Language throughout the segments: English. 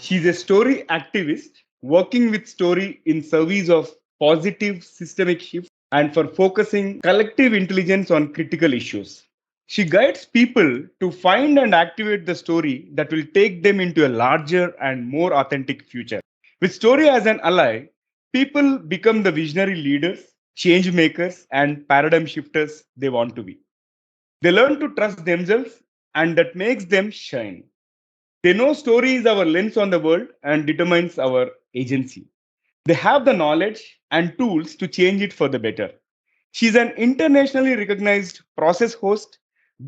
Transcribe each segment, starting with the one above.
She's a story activist working with story in service of positive systemic shift and for focusing collective intelligence on critical issues. She guides people to find and activate the story that will take them into a larger and more authentic future. With story as an ally, people become the visionary leaders, change makers, and paradigm shifters they want to be. They learn to trust themselves, and that makes them shine. They know story is our lens on the world and determines our agency. They have the knowledge and tools to change it for the better. She's an internationally recognized process host,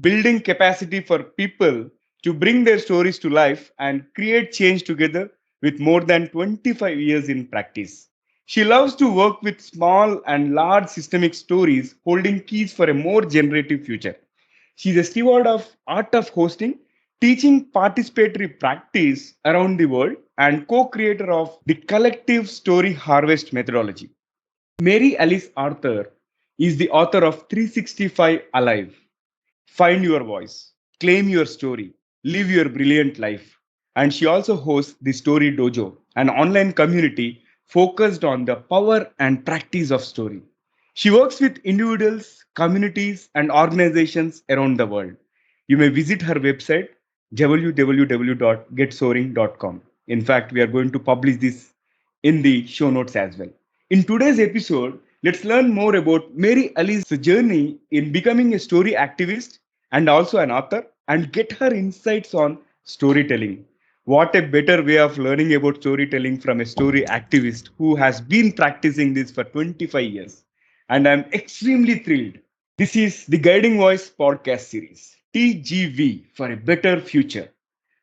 building capacity for people to bring their stories to life and create change together with more than 25 years in practice. She loves to work with small and large systemic stories, holding keys for a more generative future. She's a steward of art of hosting, teaching participatory practice around the world, and co-creator of the collective story harvest methodology. Mary Alice Arthur is the author of 365 Alive. Find your voice, claim your story, live your brilliant life. And she also hosts the Story DOJO, an online community focused on the power and practice of story. She works with individuals, communities, and organizations around the world. You may visit her website www.getsoaring.com. In fact, we are going to publish this in the show notes as well. In today's episode, let's learn more about Mary Alice's journey in becoming a story activist and also an author and get her insights on storytelling. What a better way of learning about storytelling from a story activist who has been practicing this for 25 years. And I'm extremely thrilled. This is the Guiding Voice podcast series, TGV for a better future.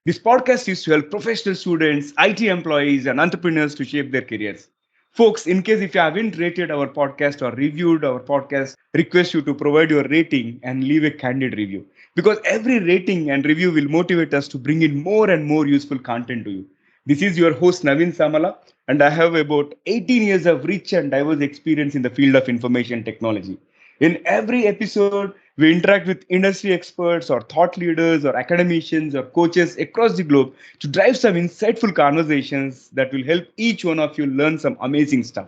This podcast is to help professional students, IT employees, and entrepreneurs to shape their careers. Folks, in case if you haven't rated our podcast or reviewed our podcast, request you to provide your rating and leave a candid review. Because every rating and review will motivate us to bring in more and more useful content to you. This is your host Naveen Samala, and I have about 18 years of rich and diverse experience in the field of information technology. In every episode, we interact with industry experts or thought leaders or academicians or coaches across the globe to drive some insightful conversations that will help each one of you learn some amazing stuff.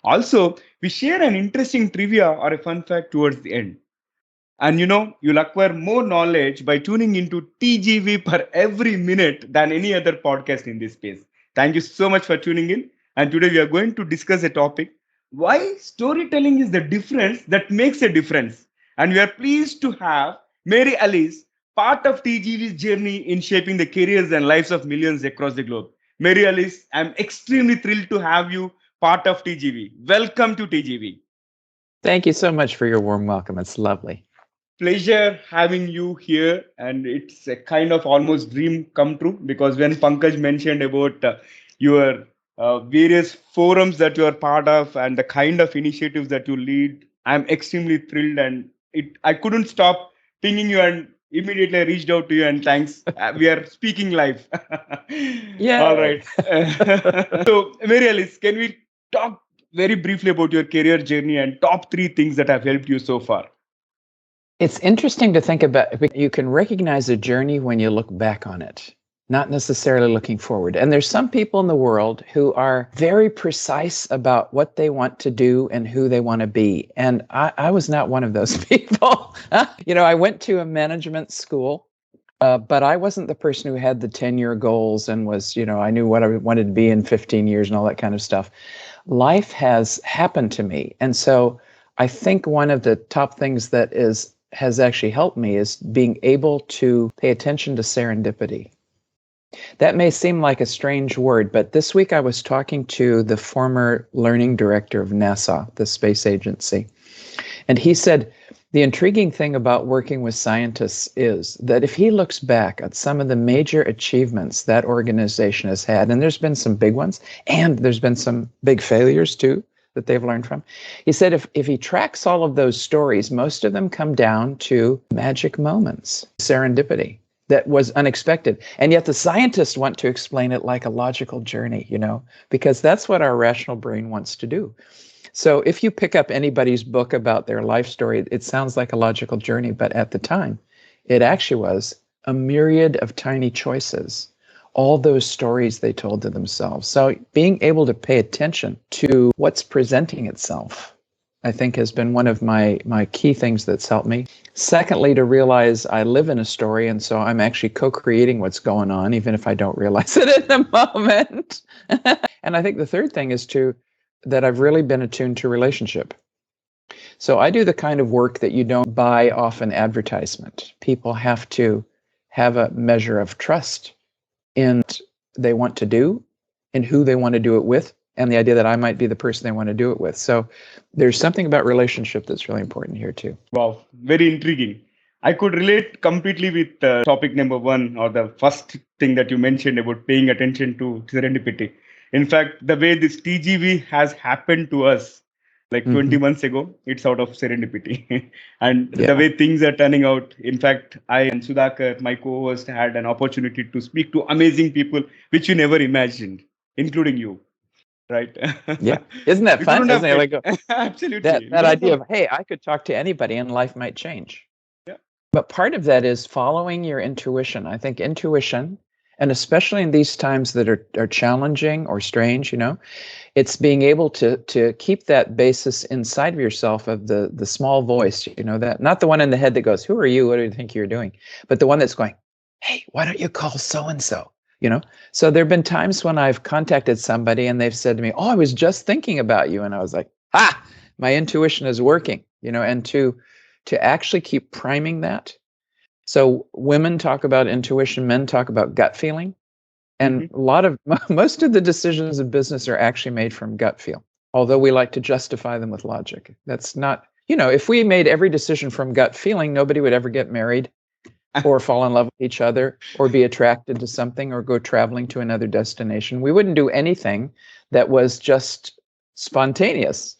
Also, we share an interesting trivia or a fun fact towards the end. And you'll acquire more knowledge by tuning into TGV per every minute than any other podcast in this space. Thank you so much for tuning in. And today we are going to discuss a topic why storytelling is the difference that makes a difference. And we are pleased to have Mary Alice, part of TGV's journey in shaping the careers and lives of millions across the globe. Mary Alice, I'm extremely thrilled to have you part of TGV. Welcome to TGV. Thank you so much for your warm welcome. It's lovely. Pleasure having you here, and it's a kind of almost dream come true because when Pankaj mentioned about your various forums that you are part of and the kind of initiatives that you lead, I'm extremely thrilled, and I couldn't stop pinging you and immediately I reached out to you and thanks. We are speaking live. All Yeah. right. So, Mary Alice, can we talk very briefly about your career journey and top three things that have helped you so far? It's interesting to think about. You can recognize a journey when you look back on it, not necessarily looking forward. And there's some people in the world who are very precise about what they want to do and who they want to be. And I was not one of those people. I went to a management school, but I wasn't the person who had the 10-year goals and was, I knew what I wanted to be in 15 years and all that kind of stuff. Life has happened to me. And so I think one of the top things that has actually helped me is being able to pay attention to serendipity. That may seem like a strange word, but this week I was talking to the former learning director of NASA, the space agency, and he said the intriguing thing about working with scientists is that if he looks back at some of the major achievements that organization has had, and there's been some big ones, and there's been some big failures too, that they've learned from. He said if he tracks all of those stories, most of them come down to magic moments, serendipity that was unexpected. And yet the scientists want to explain it like a logical journey, because that's what our rational brain wants to do. So if you pick up anybody's book about their life story, it sounds like a logical journey, but at the time, it actually was a myriad of tiny choices, all those stories they told to themselves. So being able to pay attention to what's presenting itself, I think, has been one of my key things that's helped me. Secondly, to realize I live in a story, and so I'm actually co-creating what's going on, even if I don't realize it in the moment. And I think the third thing is that I've really been attuned to relationship. So I do the kind of work that you don't buy off an advertisement. People have to have a measure of trust in what they want to do and who they want to do it with, and the idea that I might be the person they want to do it with. So there's something about relationship that's really important here too. Wow, very intriguing. I could relate completely with topic number one, or the first thing that you mentioned about paying attention to serendipity. In fact, the way this TGV has happened to us like 20 months ago, it's out of serendipity. And the way things are turning out, in fact, I and Sudhakar, my co-host, had an opportunity to speak to amazing people, which you never imagined, including you. Right. Yeah. Isn't that We fun? couldn't have Isn't it? Like absolutely. that idea of, hey, I could talk to anybody and life might change. Yeah. But part of that is following your intuition. I think intuition, and especially in these times that are challenging or strange, it's being able to keep that basis inside of yourself of the small voice, that not the one in the head that goes, who are you? What do you think you're doing? But the one that's going, hey, why don't you call so-and-so? So there have been times when I've contacted somebody and they've said to me, oh, I was just thinking about you. And I was like, my intuition is working, and to actually keep priming that. So women talk about intuition, men talk about gut feeling. And most of the decisions in business are actually made from gut feel, although we like to justify them with logic. That's not, if we made every decision from gut feeling, nobody would ever get married or fall in love with each other or be attracted to something or go traveling to another destination. We wouldn't do anything that was just spontaneous.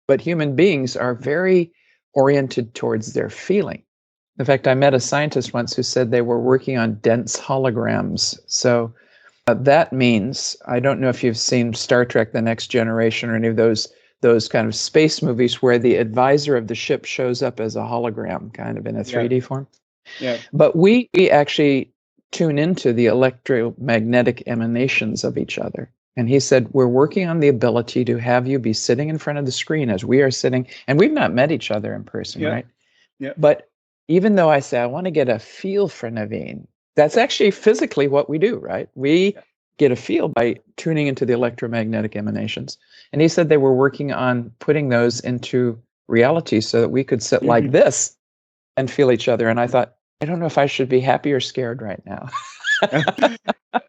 But human beings are very oriented towards their feeling. In fact, I met a scientist once who said they were working on dense holograms. So that means, I don't know if you've seen Star Trek: The Next Generation or any of those kind of space movies where the advisor of the ship shows up as a hologram, kind of in a 3D form. Yeah. But we actually tune into the electromagnetic emanations of each other. And he said, we're working on the ability to have you be sitting in front of the screen as we are sitting, and we've not met each other in person, right? Yeah. But even though I say, I want to get a feel for Naveen, that's actually physically what we do, right? We get a feel by tuning into the electromagnetic emanations. And he said they were working on putting those into reality so that we could sit like this and feel each other. And I thought, I don't know if I should be happy or scared right now.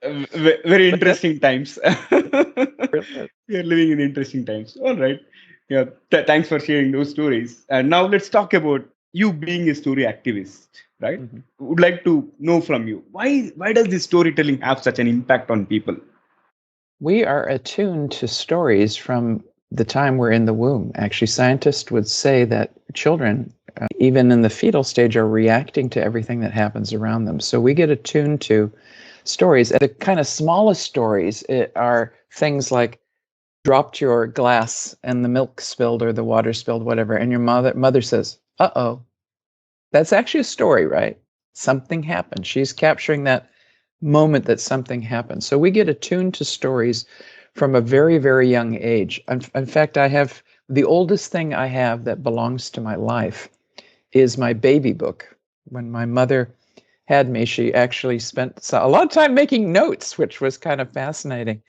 Very interesting times. We are living in interesting times. All right. Yeah. Thanks for sharing those stories. And now let's talk about you being a story activist, right? Would like to know from you, why does this storytelling have such an impact on people? We are attuned to stories from the time we're in the womb. Actually, scientists would say that children, even in the fetal stage, are reacting to everything that happens around them. So we get attuned to stories. The kind of smallest stories are things like dropped your glass and the milk spilled or the water spilled, whatever, and your mother says, uh-oh. That's actually a story, right? Something happened. She's capturing that moment that something happened. So we get attuned to stories from a very, very young age. In fact, I have the oldest thing I have that belongs to my life is my baby book. When my mother had me, she actually spent a lot of time making notes, which was kind of fascinating.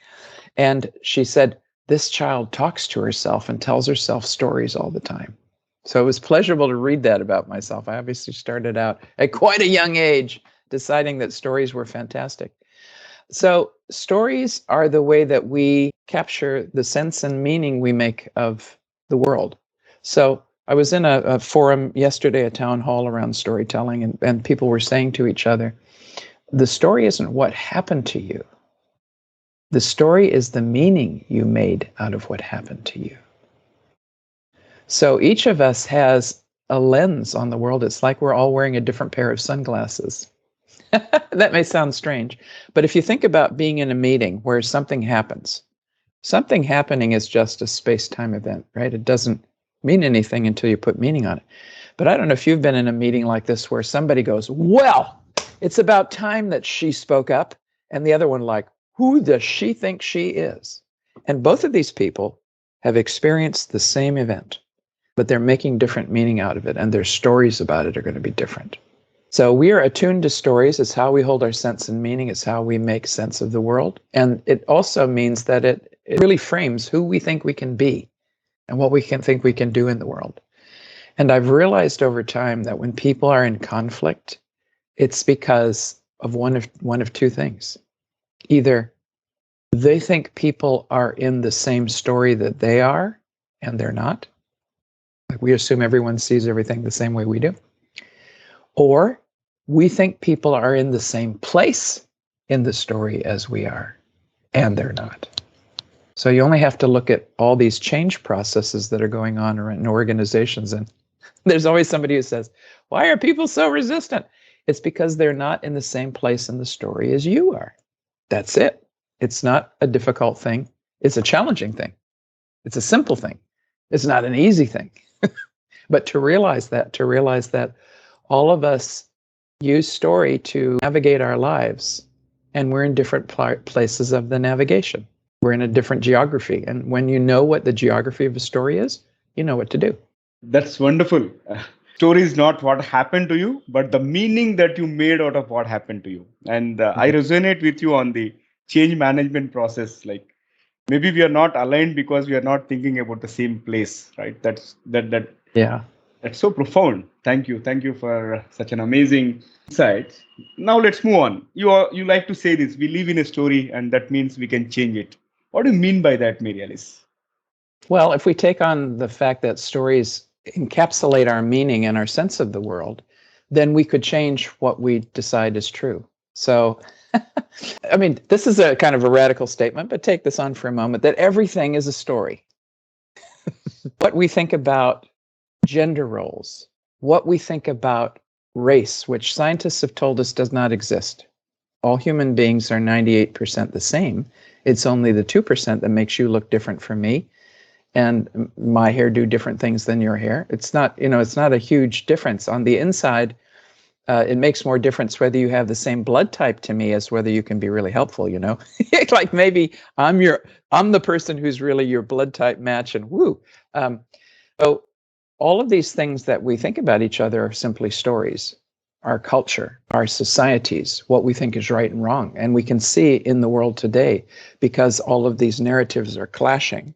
And she said, this child talks to herself and tells herself stories all the time. So it was pleasurable to read that about myself. I obviously started out at quite a young age deciding that stories were fantastic. So stories are the way that we capture the sense and meaning we make of the world. So I was in a forum yesterday, a town hall around storytelling, and people were saying to each other, the story isn't what happened to you. The story is the meaning you made out of what happened to you. So each of us has a lens on the world. It's like we're all wearing a different pair of sunglasses. That may sound strange, but if you think about being in a meeting where something happens, something happening is just a space-time event, right? It doesn't mean anything until you put meaning on it. But I don't know if you've been in a meeting like this where somebody goes, well, it's about time that she spoke up. and the other one like, who does she think she is? And both of these people have experienced the same event, but they're making different meaning out of it, and their stories about it are going to be different. So we are attuned to stories. It's how we hold our sense and meaning. It's how we make sense of the world. And it also means that it really frames who we think we can be and what we can think we can do in the world. And I've realized over time that when people are in conflict, it's because of one of two things. Either they think people are in the same story that they are, and they're not. Like we assume everyone sees everything the same way we do. Or we think people are in the same place in the story as we are, and they're not. So you only have to look at all these change processes that are going on in organizations, and there's always somebody who says, why are people so resistant? It's because they're not in the same place in the story as you are. That's it. It's not a difficult thing. It's a challenging thing. It's a simple thing. It's not an easy thing. But to realize that all of us use story to navigate our lives, and we're in different places of the navigation. We're in a different geography. And when you know what the geography of a story is, you know what to do. That's wonderful. Story is not what happened to you, but the meaning that you made out of what happened to you. And I resonate with you on the change management process. Like maybe we are not aligned because we are not thinking about the same place, right? Yeah. That's so profound. Thank you for such an amazing insight. Now let's move on. You like to say this: we live in a story, and that means we can change it. What do you mean by that, Mary Alice? Well, if we take on the fact that stories encapsulate our meaning and our sense of the world, then we could change what we decide is true. So, I mean, this is a kind of a radical statement, but take this on for a moment, that everything is a story. What we think about gender roles, what we think about race, which scientists have told us does not exist. All human beings are 98% the same. It's only the 2% that makes you look different from me, and my hair do different things than your hair. It's not, it's not a huge difference. On the inside, it makes more difference whether you have the same blood type to me as whether you can be really helpful, Like maybe I'm the person who's really your blood type match, and woo. So all of these things that we think about each other are simply stories. Our culture, our societies, what we think is right and wrong. And we can see in the world today, because all of these narratives are clashing,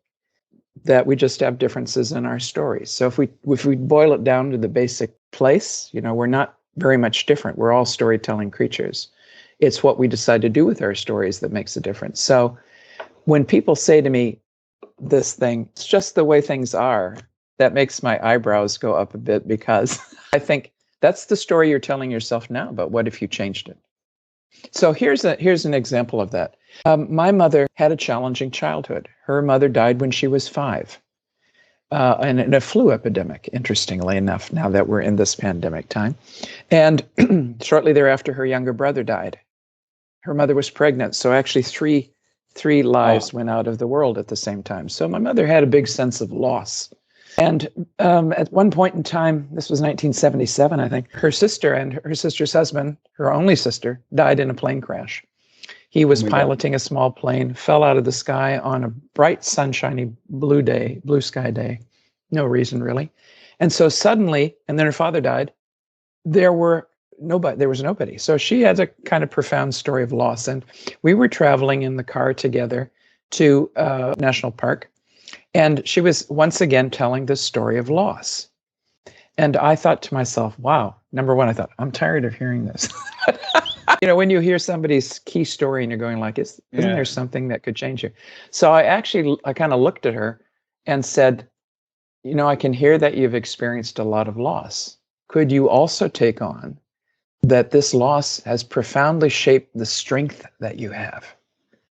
that we just have differences in our stories. So if we boil it down to the basic place, we're not very much different. We're all storytelling creatures. It's what we decide to do with our stories that makes a difference. So when people say to me this thing, it's just the way things are, that makes my eyebrows go up a bit, because I think that's the story you're telling yourself now, but what if you changed it? So here's an example of that. My mother had a challenging childhood. Her mother died when she was 5, and in a flu epidemic, interestingly enough, now that we're in this pandemic time. And shortly thereafter, her younger brother died. Her mother was pregnant, so actually three lives went out of the world at the same time. So my mother had a big sense of loss. And at one point in time, this was 1977, I think, her sister and her sister's husband, her only sister, died in a plane crash. He was piloting a small plane, fell out of the sky on a bright, sunshiny blue sky day. No reason, really. And so suddenly, and then her father died, there was nobody. So she had a kind of profound story of loss. And we were traveling in the car together to a national park. And she was once again telling this story of loss. And I thought to myself, wow, number one, I thought, I'm tired of hearing this. When you hear somebody's key story and you're going like, isn't there something that could change you? So I kind of looked at her and said, I can hear that you've experienced a lot of loss. Could you also take on that this loss has profoundly shaped the strength that you have?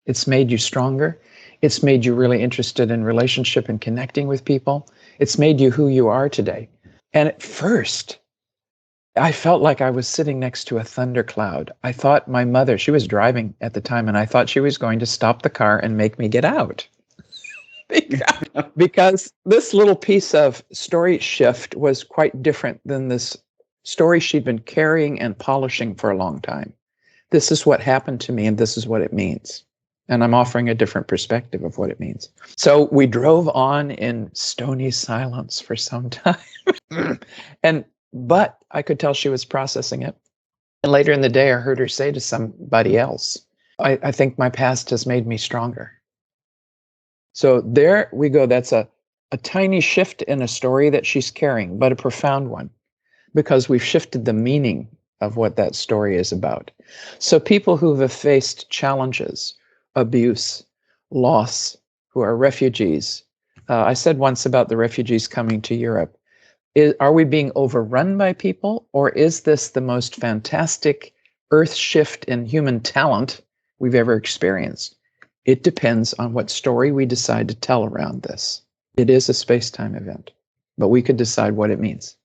It's made you stronger. It's made you really interested in relationship and connecting with people. It's made you who you are today. And at first, I felt like I was sitting next to a thundercloud. I thought my mother, she was driving at the time, and I thought she was going to stop the car and make me get out. Because this little piece of story shift was quite different than this story she'd been carrying and polishing for a long time. This is what happened to me, and this is what it means. And I'm offering a different perspective of what it means. So we drove on in stony silence for some time. But I could tell she was processing it. And later in the day, I heard her say to somebody else, I think my past has made me stronger. So there we go. That's a tiny shift in a story that she's carrying, but a profound one, because we've shifted the meaning of what that story is about. So people who have faced challenges, abuse, loss, who are refugees. I said once about the refugees coming to Europe. Are we being overrun by people, or is this the most fantastic earth shift in human talent we've ever experienced? It depends on what story we decide to tell around this. It is a space-time event, but we could decide what it means.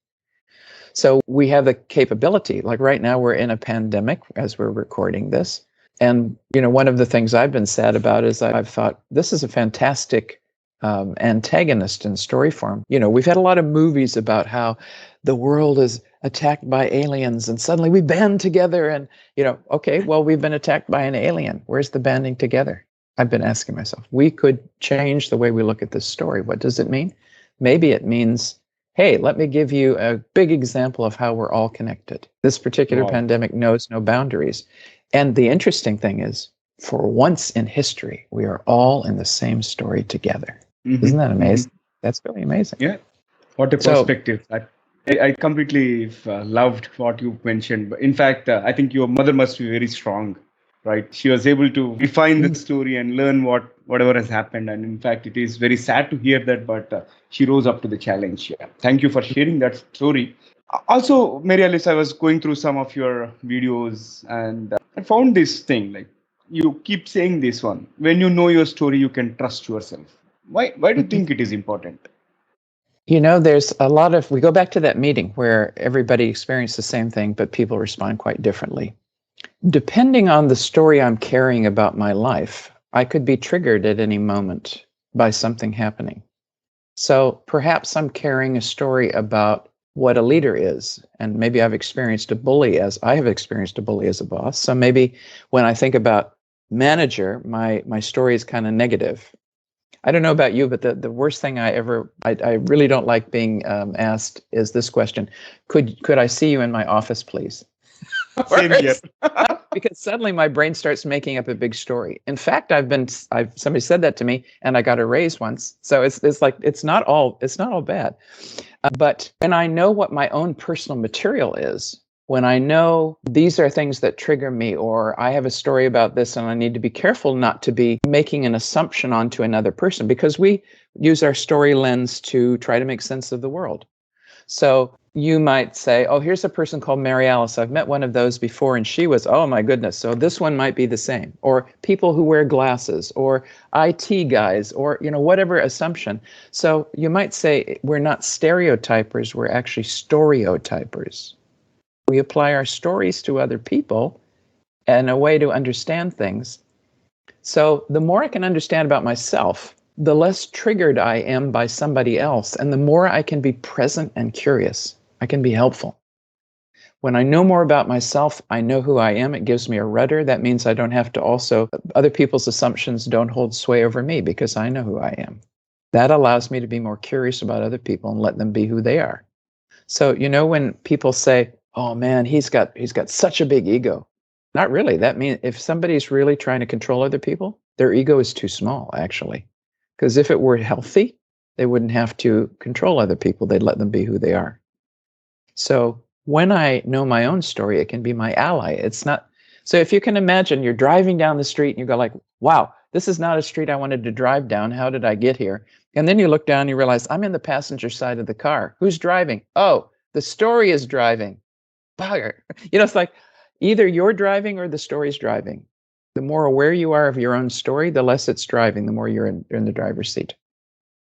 So we have the capability, like right now we're in a pandemic as we're recording this. And, one of the things I've been sad about is I've thought this is a fantastic antagonist in story form. We've had a lot of movies about how the world is attacked by aliens and suddenly we band together and, okay, well, we've been attacked by an alien. Where's the banding together? I've been asking myself, we could change the way we look at this story. What does it mean? Maybe it means, hey, let me give you a big example of how we're all connected. This particular pandemic knows no boundaries. And the interesting thing is, for once in history, we are all in the same story together. Mm-hmm. Isn't that amazing? Mm-hmm. That's really amazing. Yeah. What a perspective. I completely loved what you mentioned. In fact, I think your mother must be very strong, right? She was able to refine the story and learn whatever has happened. And in fact, it is very sad to hear that, but she rose up to the challenge. Yeah. Thank you for sharing that story. Also, Mary Alice, I was going through some of your videos and I found this thing, like you keep saying this one, when you know your story, you can trust yourself. Why do you think it is important? There's a lot of, we go back to that meeting where everybody experienced the same thing, but people respond quite differently. Depending on the story I'm carrying about my life, I could be triggered at any moment by something happening. So perhaps I'm carrying a story about what a leader is, and maybe I have experienced a bully as a boss. So maybe when I think about manager, my story is kind of negative. I don't know about you, but the worst thing I really don't like being asked is this question: Could I see you in my office, please? Same here. Because suddenly my brain starts making up a big story. In fact, somebody said that to me, and I got a raise once. So it's like it's not all bad. But when I know what my own personal material is, when I know these are things that trigger me, or I have a story about this and I need to be careful not to be making an assumption onto another person, because we use our story lens to try to make sense of the world. So you might say, oh, here's a person called Mary Alice. I've met one of those before and she was, oh my goodness. So this one might be the same. Or people who wear glasses, or IT guys, or, whatever assumption. So you might say we're not stereotypers, we're actually storyotypers. We apply our stories to other people and a way to understand things. So the more I can understand about myself, the less triggered I am by somebody else, and the more I can be present and curious. I can be helpful. When I know more about myself, I know who I am. It gives me a rudder. That means I don't have to other people's assumptions don't hold sway over me because I know who I am. That allows me to be more curious about other people and let them be who they are. So, when people say, oh man, he's got such a big ego. Not really. That means if somebody's really trying to control other people, their ego is too small, actually. Because if it were healthy, they wouldn't have to control other people. They'd let them be who they are. So when I know my own story, it can be my ally. It's not. So if you can imagine, you're driving down the street and you go like, wow, this is not a street I wanted to drive down. How did I get here? And then you look down and you realize I'm in the passenger side of the car. Who's driving? Oh, the story is driving. Bugger. It's like either you're driving or the story's driving. The more aware you are of your own story, the less it's driving, the more you're in the driver's seat.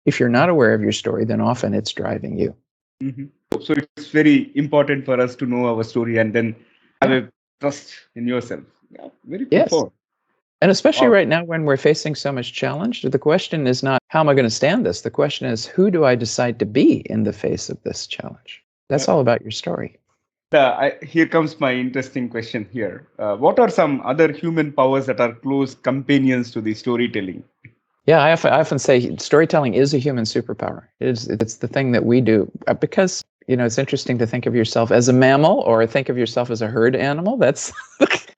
If you're not aware of your story, then often it's driving you. Mm-hmm. So it's very important for us to know our story and then have a trust in yourself. Yeah, very profound. And especially right now when we're facing so much challenge, the question is not, how am I going to stand this? The question is, who do I decide to be in the face of this challenge? That's all about your story. Here comes my interesting question here. What are some other human powers that are close companions to the storytelling? Yeah, I often say storytelling is a human superpower. It's the thing that we do because it's interesting to think of yourself as a mammal or think of yourself as a herd animal. That's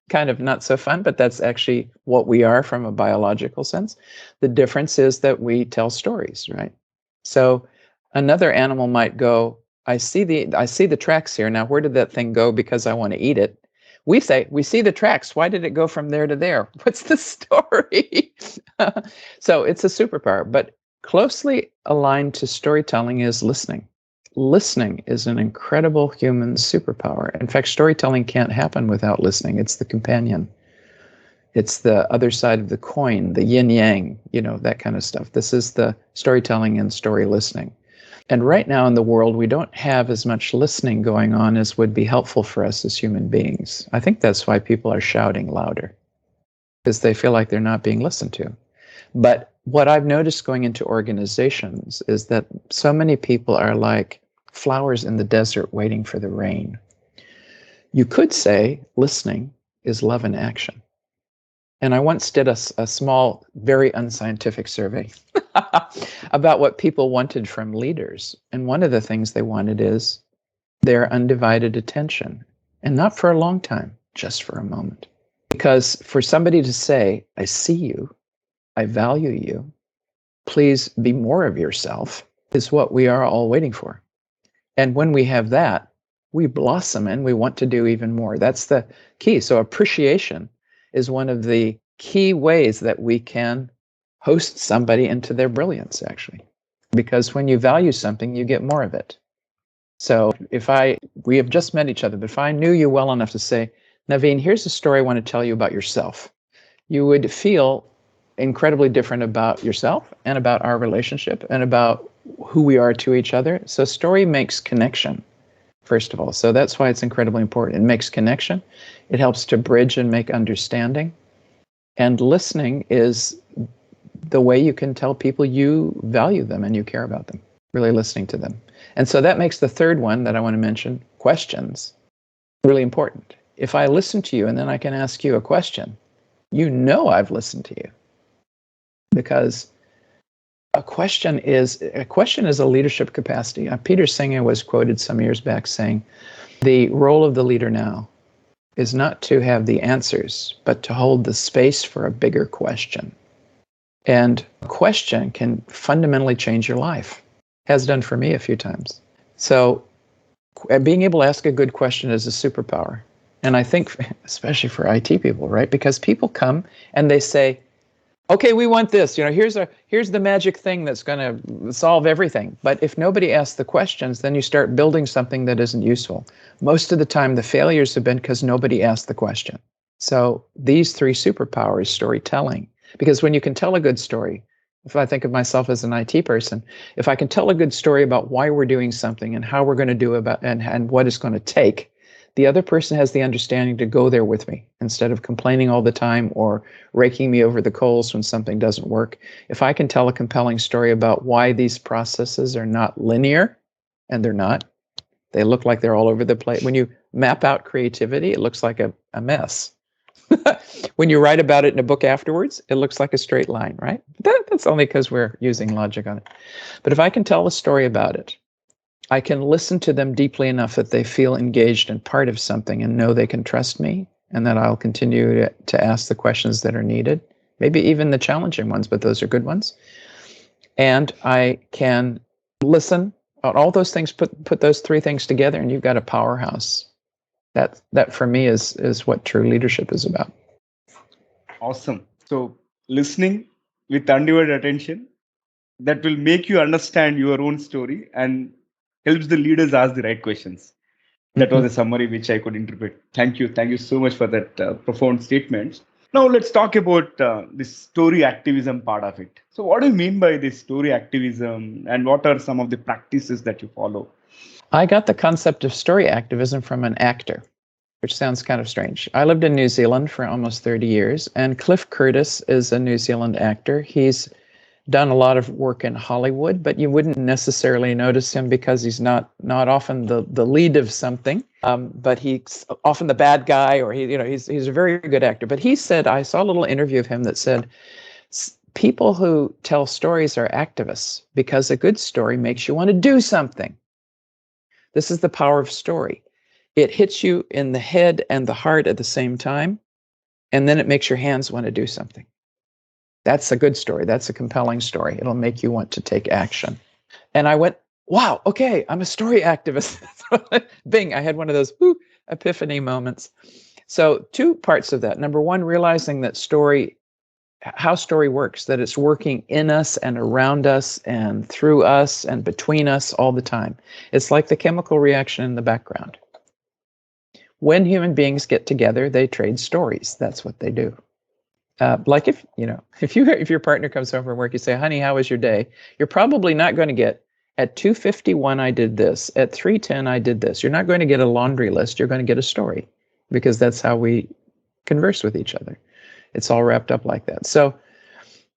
kind of not so fun, but that's actually what we are from a biological sense. The difference is that we tell stories, right? So another animal might go, I see the tracks here. Now, where did that thing go because I want to eat it? We say, we see the tracks. Why did it go from there to there? What's the story? So it's a superpower, but closely aligned to storytelling is listening. Listening is an incredible human superpower. In fact, storytelling can't happen without listening. It's the companion. It's the other side of the coin, the yin yang, that kind of stuff. This is the storytelling and story listening. And right now in the world, we don't have as much listening going on as would be helpful for us as human beings. I think that's why people are shouting louder, because they feel like they're not being listened to. But what I've noticed going into organizations is that so many people are like flowers in the desert waiting for the rain. You could say listening is love in action. And I once did a small, very unscientific survey about what people wanted from leaders. And one of the things they wanted is their undivided attention. And not for a long time, just for a moment. Because for somebody to say, I see you, I value you, please be more of yourself, is what we are all waiting for. And when we have that, we blossom and we want to do even more. That's the key. So appreciation is one of the key ways that we can host somebody into their brilliance, actually. Because when you value something, you get more of it. So we have just met each other, but if I knew you well enough to say, Naveen, here's a story I want to tell you about yourself, you would feel incredibly different about yourself and about our relationship and about who we are to each other. So story makes connection, first of all. So that's why it's incredibly important. It makes connection. It helps to bridge and make understanding. And listening is the way you can tell people you value them and you care about them, really listening to them. And so that makes the third one that I want to mention, questions, really important. If I listen to you and then I can ask you a question, I've listened to you. Because a question is a leadership capacity. Peter Singer was quoted some years back saying, the role of the leader now is not to have the answers, but to hold the space for a bigger question. And a question can fundamentally change your life. Has done for me a few times. So being able to ask a good question is a superpower. And I think, especially for IT people, right? Because people come and they say, okay, we want this. Here's the magic thing that's going to solve everything. But if nobody asks the questions, then you start building something that isn't useful. Most of the time, the failures have been because nobody asked the question. So these three superpowers, storytelling, because when you can tell a good story, if I think of myself as an IT person, if I can tell a good story about why we're doing something and how we're going to do it and what it's going to take, the other person has the understanding to go there with me instead of complaining all the time or raking me over the coals when something doesn't work. If I can tell a compelling story about why these processes are not linear, and they're not, they look like they're all over the place. When you map out creativity, it looks like a mess. When you write about it in a book afterwards, it looks like a straight line, right? That's only because we're using logic on it. But if I can tell a story about it, I can listen to them deeply enough that they feel engaged and part of something and know they can trust me and that I'll continue to ask the questions that are needed, maybe even the challenging ones, but those are good ones. And I can listen. All those things, put those three things together and you've got a powerhouse. That for me is what true leadership is about. Awesome. So listening with undivided attention, that will make you understand your own story and helps the leaders ask the right questions. That was a summary which I could interpret. Thank you. Thank you so much for that profound statement. Now let's talk about this story activism part of it. So what do you mean by this story activism and what are some of the practices that you follow? I got the concept of story activism from an actor, which sounds kind of strange. I lived in New Zealand for almost 30 years, and Cliff Curtis is a New Zealand actor. He's done a lot of work in Hollywood, but you wouldn't necessarily notice him because he's not often the lead of something. But he's often the bad guy, or he's a very good actor. But he said, I saw a little interview of him that said, people who tell stories are activists because a good story makes you want to do something. This is the power of story. It hits you in the head and the heart at the same time, and then it makes your hands want to do something. That's a good story. That's a compelling story. It'll make you want to take action. And I went, wow, okay, I'm a story activist. Bing, I had one of those epiphany moments. So 2 parts of that. Number 1, realizing that how story works, that it's working in us and around us and through us and between us all the time. It's like the chemical reaction in the background. When human beings get together, they trade stories. That's what they do. Like if your partner comes home from work, you say, honey, how was your day? You're probably not going to get, at 2:51, I did this. At 3:10, I did this. You're not going to get a laundry list. You're going to get a story, because that's how we converse with each other. It's all wrapped up like that. So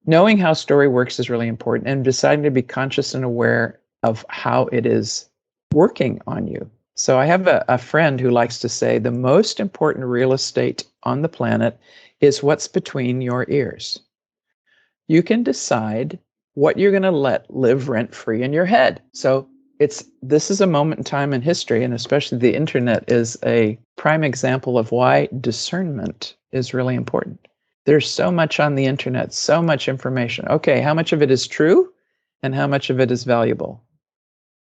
knowing how story works is really important, and deciding to be conscious and aware of how it is working on you. So I have a friend who likes to say the most important real estate on the planet is what's between your ears. You can decide what you're going to let live rent-free in your head. So this is a moment in time in history, and especially the internet is a prime example of why discernment is really important. There's so much on the internet, so much information. Okay, how much of it is true and how much of it is valuable?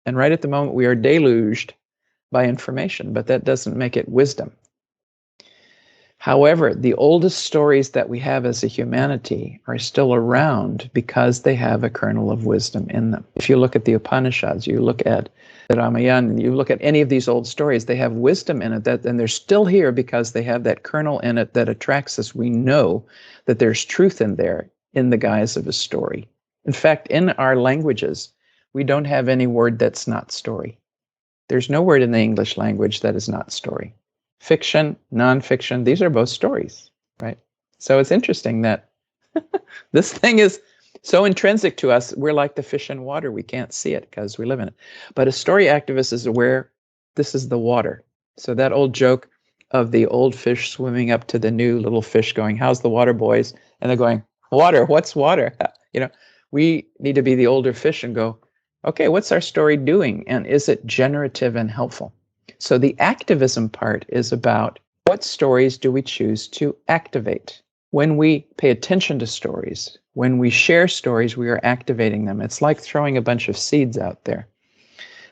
And right at the moment, we are deluged by information, but that doesn't make it wisdom. However, the oldest stories that we have as a humanity are still around because they have a kernel of wisdom in them. If you look at the Upanishads, you look at the Ramayana, you look at any of these old stories, they have wisdom in it, and they're still here because they have that kernel in it that attracts us. We know that there's truth in there in the guise of a story. In fact, in our languages, we don't have any word that's not story. There's no word in the English language that is not story. Fiction, nonfiction, these are both stories, right? So it's interesting that this thing is so intrinsic to us. We're like the fish in water. We can't see it because we live in it. But a story activist is aware this is the water. So that old joke of the old fish swimming up to the new little fish going, how's the water, boys? And they're going, water, what's water? We need to be the older fish and go, okay, what's our story doing? And is it generative and helpful? So the activism part is about what stories do we choose to activate? When we pay attention to stories, when we share stories, we are activating them. It's like throwing a bunch of seeds out there.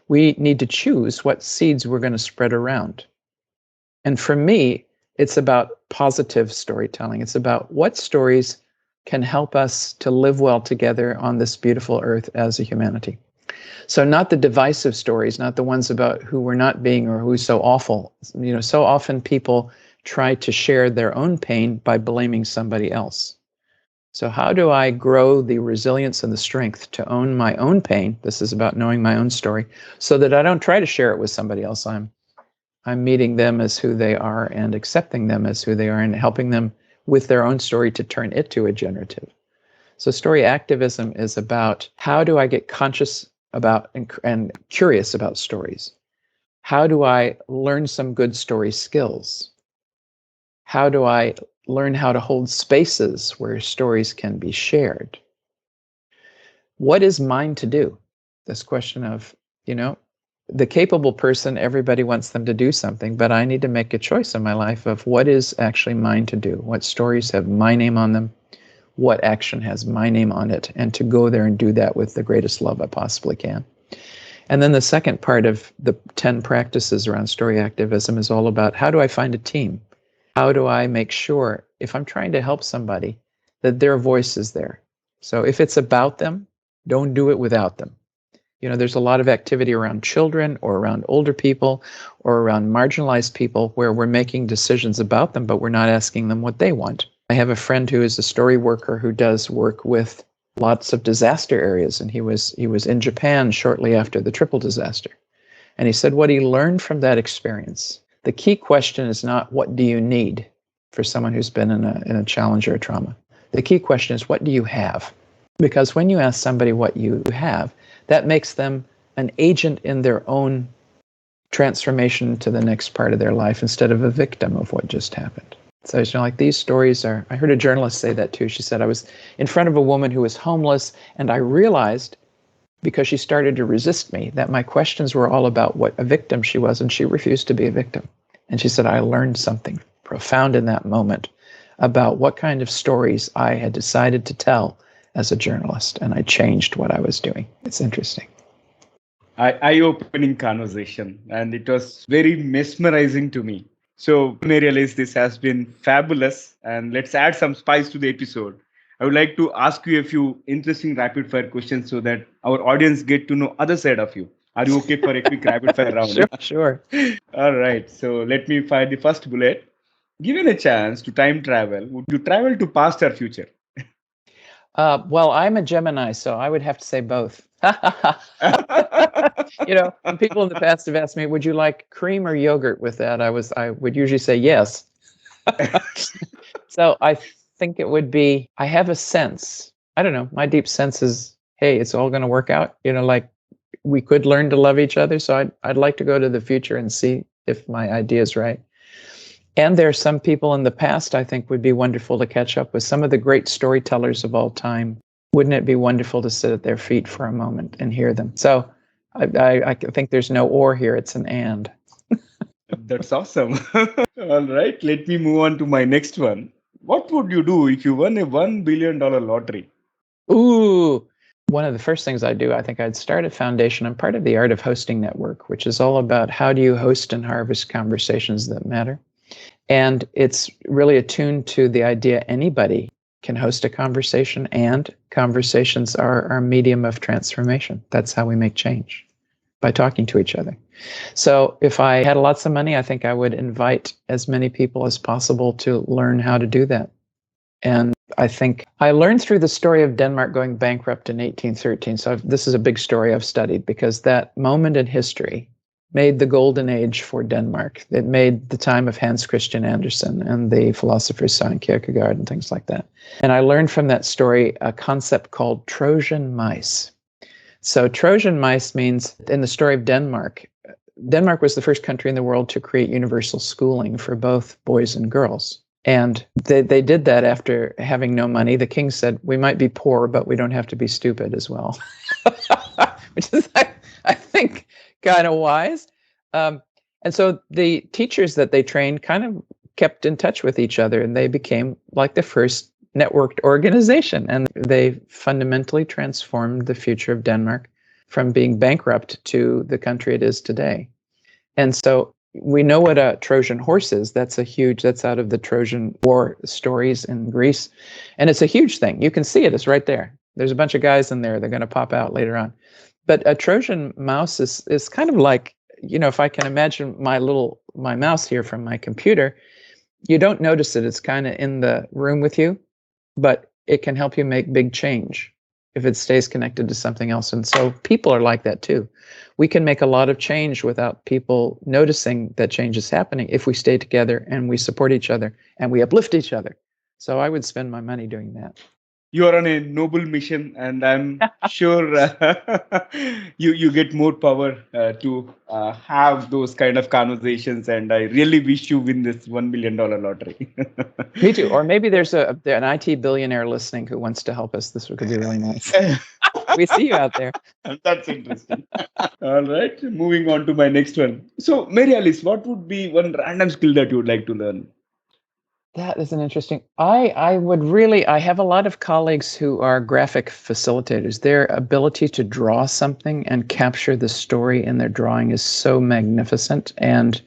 We need to choose what seeds we're going to spread around. And for me, it's about positive storytelling. It's about what stories can help us to live well together on this beautiful earth as a humanity. So not the divisive stories, not the ones about who we're not being or who's so awful. So often people try to share their own pain by blaming somebody else. So how do I grow the resilience and the strength to own my own pain? This is about knowing my own story, so that I don't try to share it with somebody else. I'm meeting them as who they are and accepting them as who they are and helping them with their own story to turn it to a generative. So story activism is about, how do I get conscious about and curious about stories? How do I learn some good story skills? How do I learn how to hold spaces where stories can be shared? What is mine to do? This question of, the capable person, everybody wants them to do something, but I need to make a choice in my life of what is actually mine to do. What stories have my name on them? What action has my name on it, and to go there and do that with the greatest love I possibly can. And then the second part of the 10 practices around story activism is all about, how do I find a team? How do I make sure, if I'm trying to help somebody, that their voice is there? So if it's about them, don't do it without them. There's a lot of activity around children or around older people or around marginalized people where we're making decisions about them, but we're not asking them what they want. I have a friend who is a story worker who does work with lots of disaster areas, and he was in Japan shortly after the triple disaster. And he said what he learned from that experience, the key question is not what do you need for someone who's been in a challenge or a trauma. The key question is, what do you have? Because when you ask somebody what you have, that makes them an agent in their own transformation to the next part of their life instead of a victim of what just happened. So, like these stories are, I heard a journalist say that too. She said, I was in front of a woman who was homeless, and I realized, because she started to resist me, that my questions were all about what a victim she was, and she refused to be a victim. And she said, I learned something profound in that moment about what kind of stories I had decided to tell as a journalist, and I changed what I was doing. It's interesting. Eye-opening conversation, and it was very mesmerizing to me. So, Mary Alice, this has been fabulous, and let's add some spice to the episode. I would like to ask you a few interesting rapid fire questions so that our audience get to know other side of you. Are you okay for a quick rapid fire round? Sure. All right. So let me fire the first bullet. Given a chance to time travel, would you travel to past or future? Well, I'm a Gemini, so I would have to say both. When people in the past have asked me, would you like cream or yogurt with that? I would usually say yes. So I think it would be, I have a sense, I don't know, my deep sense is, hey, it's all going to work out. Like we could learn to love each other. So I'd like to go to the future and see if my idea is right. And there are some people in the past I think would be wonderful to catch up with, some of the great storytellers of all time. Wouldn't it be wonderful to sit at their feet for a moment and hear them? So I think there's no or here, it's an and. That's awesome. All right, let me move on to my next one. What would you do if you won a $1 billion lottery? Ooh, one of the first things I'd do, I think I'd start a foundation. I'm part of the Art of Hosting Network, which is all about how do you host and harvest conversations that matter. And it's really attuned to the idea anybody can host a conversation, and conversations are our medium of transformation. That's how we make change, by talking to each other. So if I had lots of money, I think I would invite as many people as possible to learn how to do that. And I think I learned through the story of Denmark going bankrupt in 1813. So this is a big story I've studied, because that moment in history made the golden age for Denmark. It made the time of Hans Christian Andersen and the philosophers Søren Kierkegaard and things like that. And I learned from that story a concept called Trojan mice. So Trojan mice means, in the story of Denmark, Denmark was the first country in the world to create universal schooling for both boys and girls. And they did that after having no money. The king said, we might be poor, but we don't have to be stupid as well. Which is, I think, kind of wise. And so the teachers that they trained kind of kept in touch with each other, and they became like the first networked organization. And they fundamentally transformed the future of Denmark from being bankrupt to the country it is today. And so we know what a Trojan horse is. That's out of the Trojan War stories in Greece. And it's a huge thing. You can see it. It's right there. There's a bunch of guys in there. They're going to pop out later on. But a Trojan mouse is kind of like, if I can imagine my mouse here from my computer, you don't notice it. It's kind of in the room with you, but it can help you make big change if it stays connected to something else. And so people are like that too. We can make a lot of change without people noticing that change is happening if we stay together and we support each other and we uplift each other. So I would spend my money doing that. You are on a noble mission, and I'm sure you get more power to have those kind of conversations. And I really wish you win this $1 million lottery. Me too. Or maybe there's an IT billionaire listening who wants to help us. This could be really nice. We see you out there. That's interesting. All right, moving on to my next one. So, Mary Alice, what would be one random skill that you would like to learn? That is an interesting. I have a lot of colleagues who are graphic facilitators. Their ability to draw something and capture the story in their drawing is so magnificent. And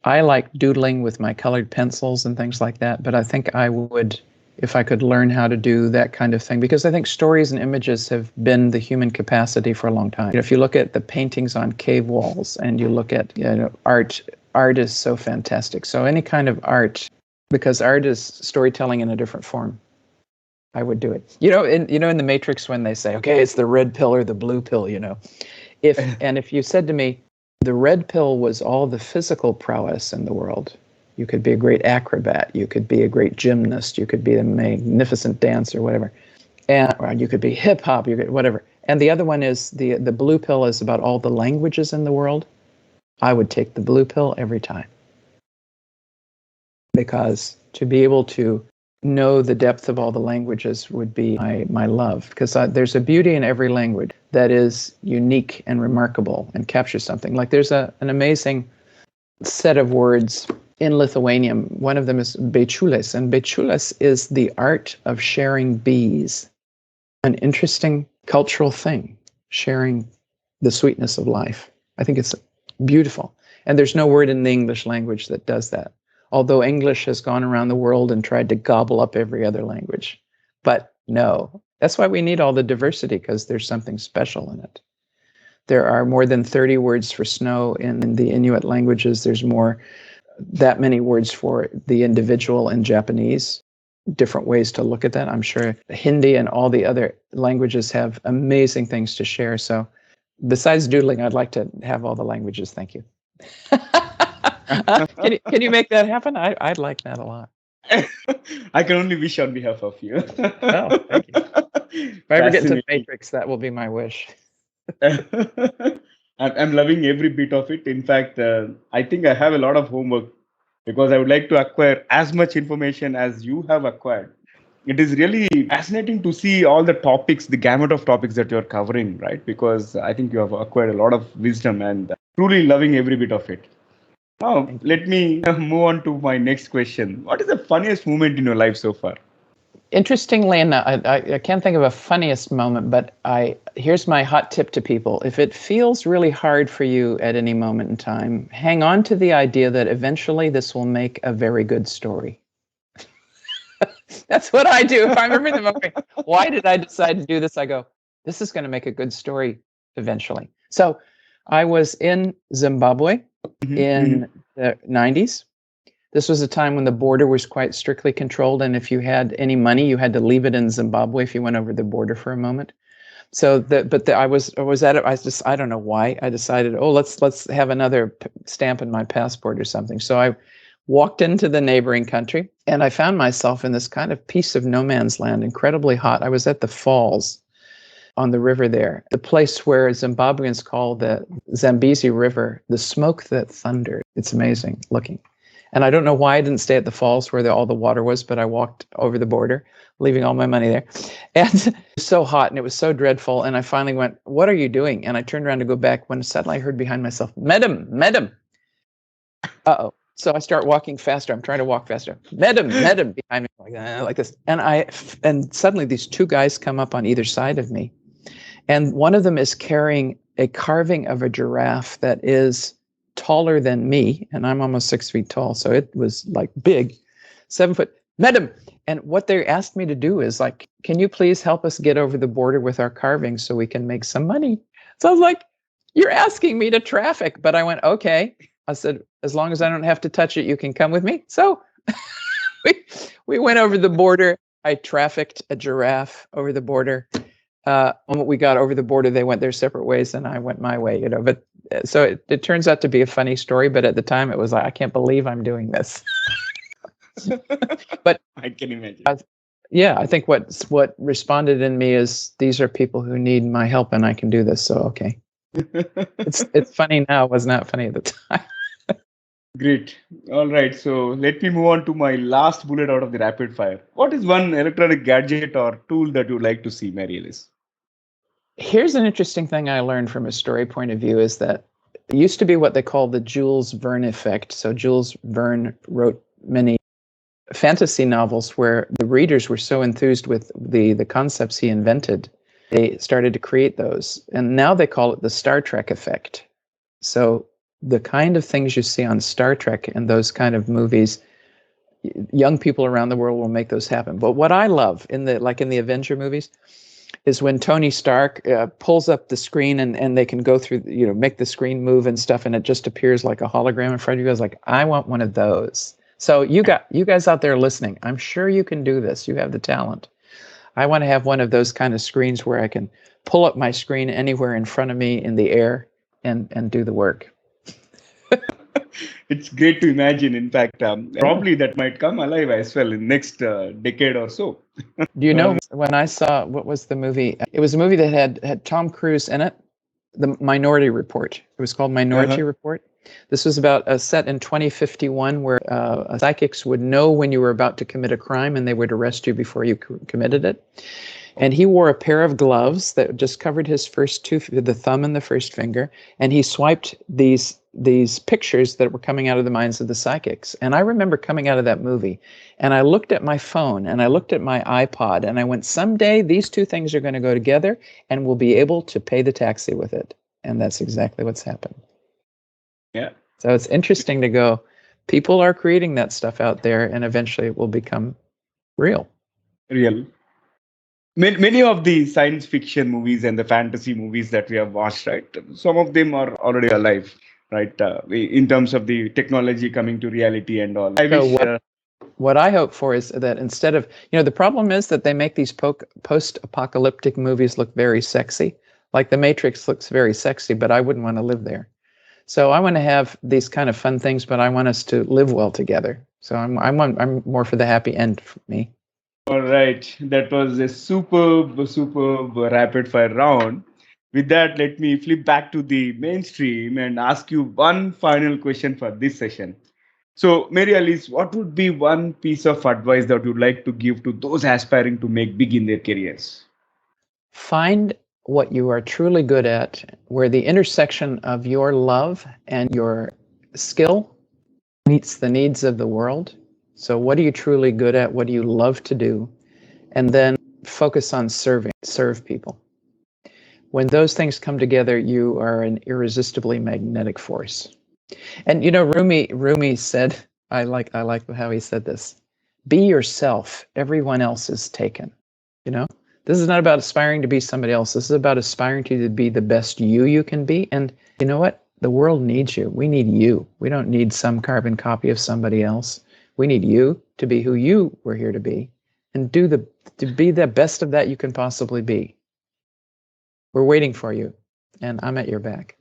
I like doodling with my colored pencils and things like that. But I think I would, if I could learn how to do that kind of thing, because I think stories and images have been the human capacity for a long time. If you look at the paintings on cave walls and you look at art is so fantastic. So any kind of art, because art is storytelling in a different form, I would do it. In the Matrix, when they say, okay, it's the red pill or the blue pill, if you said to me, the red pill was all the physical prowess in the world. You could be a great acrobat. You could be a great gymnast. You could be a magnificent dancer, whatever. And or you could be hip hop, you could whatever. And the other one is the blue pill is about all the languages in the world. I would take the blue pill every time, because to be able to know the depth of all the languages would be my love, because there's a beauty in every language that is unique and remarkable and captures something. Like there's an amazing set of words in Lithuanian. One of them is bičiulis, and bičiulis is the art of sharing bees. An interesting cultural thing, sharing the sweetness of life. I think it's beautiful. And there's no word in the English language that does that. Although English has gone around the world and tried to gobble up every other language. But no, that's why we need all the diversity, because there's something special in it. There are more than 30 words for snow in the Inuit languages. There's that many words for the individual in Japanese. Different ways to look at that. I'm sure Hindi and all the other languages have amazing things to share. So besides doodling, I'd like to have all the languages. Thank you. Can you make that happen? I'd like that a lot. I can only wish on behalf of you. Oh, thank you. If I ever get into the Matrix, that will be my wish. I'm loving every bit of it. In fact, I think I have a lot of homework, because I would like to acquire as much information as you have acquired. It is really fascinating to see all the topics, the gamut of topics that you're covering, right? Because I think you have acquired a lot of wisdom, and truly loving every bit of it. Now, let me move on to my next question. What is the funniest moment in your life so far? Interestingly enough, I can't think of a funniest moment, but here's my hot tip to people. If it feels really hard for you at any moment in time, hang on to the idea that eventually this will make a very good story. That's what I do. If I'm remembering the moment, why did I decide to do this? I go, this is going to make a good story eventually. So I was in Zimbabwe in the 90s. This was a time when the border was quite strictly controlled, and if you had any money, you had to leave it in Zimbabwe if you went over the border for a moment. So, I was at it. I don't know why I decided. Oh, let's have another stamp in my passport or something. So I walked into the neighboring country, and I found myself in this kind of piece of no man's land, incredibly hot. I was at the falls on the river there, the place where Zimbabweans call the Zambezi River the smoke that thundered. It's amazing looking. And I don't know why I didn't stay at the falls where all the water was, but I walked over the border, leaving all my money there. And it was so hot and it was so dreadful. And I finally went, what are you doing? And I turned around to go back when suddenly I heard behind myself, Madam. Uh-oh. So I start walking faster. I'm trying to walk faster. Madam, behind me, like this. And suddenly these two guys come up on either side of me. And one of them is carrying a carving of a giraffe that is taller than me, and I'm almost 6 feet tall, so it was like big, 7 foot. Madam, and what they asked me to do is like, can you please help us get over the border with our carving so we can make some money? So I was like, you're asking me to traffic, but I went, okay. I said, as long as I don't have to touch it, you can come with me. So we went over the border. I trafficked a giraffe over the border. When we got over the border, they went their separate ways, and I went my way. But so it turns out to be a funny story. But at the time, it was like, I can't believe I'm doing this. But I can imagine. I think what responded in me is, these are people who need my help, and I can do this. So okay, it's funny now. It was not funny at the time. Great. All right. So let me move on to my last bullet out of the rapid fire. What is one electronic gadget or tool that you'd like to see, Mary Alice? Here's an interesting thing I learned from a story point of view is that it used to be what they call the Jules Verne effect. So Jules Verne wrote many fantasy novels where the readers were so enthused with the concepts he invented, they started to create those. And now they call it the Star Trek effect. So the kind of things you see on Star Trek and those kind of movies, young people around the world will make those happen. But what I love in the Avenger movies is when Tony Stark pulls up the screen and they can go through, make the screen move and stuff, and it just appears like a hologram in front of you. I was like, I want one of those. So you guys out there listening, I'm sure you can do this. You have the talent. I want to have one of those kind of screens where I can pull up my screen anywhere in front of me in the air and do the work. It's great to imagine. In fact, Yeah. probably that might come alive as well in next decade or so. Do you know when I saw what was the movie? It was a movie that had Tom Cruise in it, The Minority Report. It was called Minority Uh-huh. Report. This was about a set in 2051 where psychics would know when you were about to commit a crime and they would arrest you before you committed it. And he wore a pair of gloves that just covered his first the thumb and the first finger, and he swiped these pictures that were coming out of the minds of the psychics. And I remember coming out of that movie, and I looked at my phone and I looked at my iPod, and I went, someday these two things are going to go together, and we'll be able to pay the taxi with it. And that's exactly what's happened. Yeah. So it's interesting to go, people are creating that stuff out there, and eventually it will become real. Real. Many of the science fiction movies and the fantasy movies that we have watched, right? Some of them are already alive, right? In terms of the technology coming to reality and all. I So wish. what I hope for is that instead of, the problem is that they make these post-apocalyptic movies look very sexy. Like The Matrix looks very sexy, but I wouldn't want to live there. So I want to have these kind of fun things, but I want us to live well together. So I'm more for the happy end for me. All right, that was a superb rapid fire round. With that, let me flip back to the mainstream and ask you one final question for this session. So, Mary Alice, what would be one piece of advice that you'd like to give to those aspiring to make big in their careers? Find what you are truly good at, where the intersection of your love and your skill meets the needs of the world. So what are you truly good at? What do you love to do? And then focus on serve people. When those things come together, you are an irresistibly magnetic force. And Rumi said, I like how he said this. Be yourself. Everyone else is taken. This is not about aspiring to be somebody else. This is about aspiring to be the best you can be. And you know what? The world needs you. We need you. We don't need some carbon copy of somebody else. We need you to be who you were here to be, and to be the best of that you can possibly be. We're waiting for you, and I'm at your back.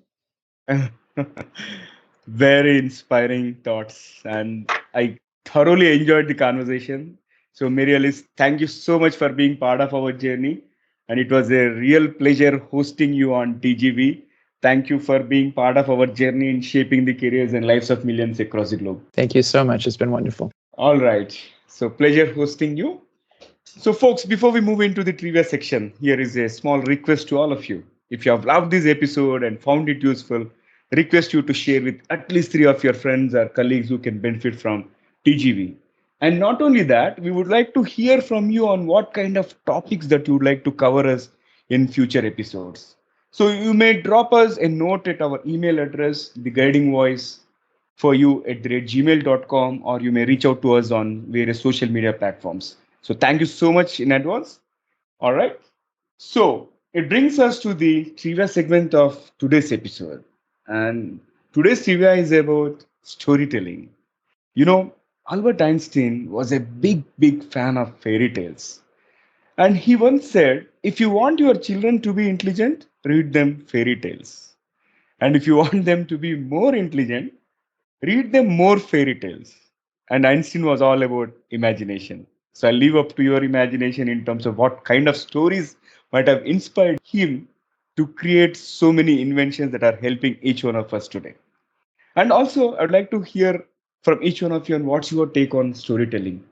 Very inspiring thoughts, and I thoroughly enjoyed the conversation. So, Mary Alice, thank you so much for being part of our journey, and it was a real pleasure hosting you on TGV. Thank you for being part of our journey in shaping the careers and lives of millions across the globe. Thank you so much. It's been wonderful. All right. So, pleasure hosting you. So, folks, before we move into the trivia section, here is a small request to all of you. If you have loved this episode and found it useful, request you to share with at least 3 of your friends or colleagues who can benefit from TGV. And not only that, we would like to hear from you on what kind of topics that you would like to cover us in future episodes. So you may drop us a note at our email address, the guiding voice for you at gmail.com, or you may reach out to us on various social media platforms. So thank you so much in advance. All right. So it brings us to the trivia segment of today's episode. And today's trivia is about storytelling. Albert Einstein was a big fan of fairy tales. And he once said, if you want your children to be intelligent, read them fairy tales. And if you want them to be more intelligent, read them more fairy tales. And Einstein was all about imagination. So I leave up to your imagination in terms of what kind of stories might have inspired him to create so many inventions that are helping each one of us today. And also, I'd like to hear from each one of you on what's your take on storytelling.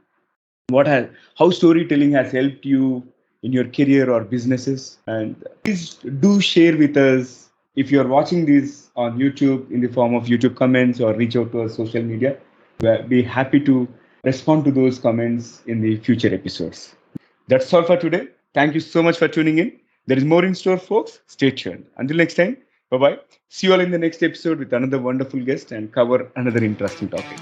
How storytelling has helped you in your career or businesses, and please do share with us if you're watching this on YouTube in the form of YouTube comments, or reach out to us social media. We'll be happy to respond to those comments in the future episodes. That's all for today. Thank you so much for tuning in. There is more in store, folks. Stay tuned. Until next time, bye bye. See you all in the next episode with another wonderful guest and cover another interesting topic.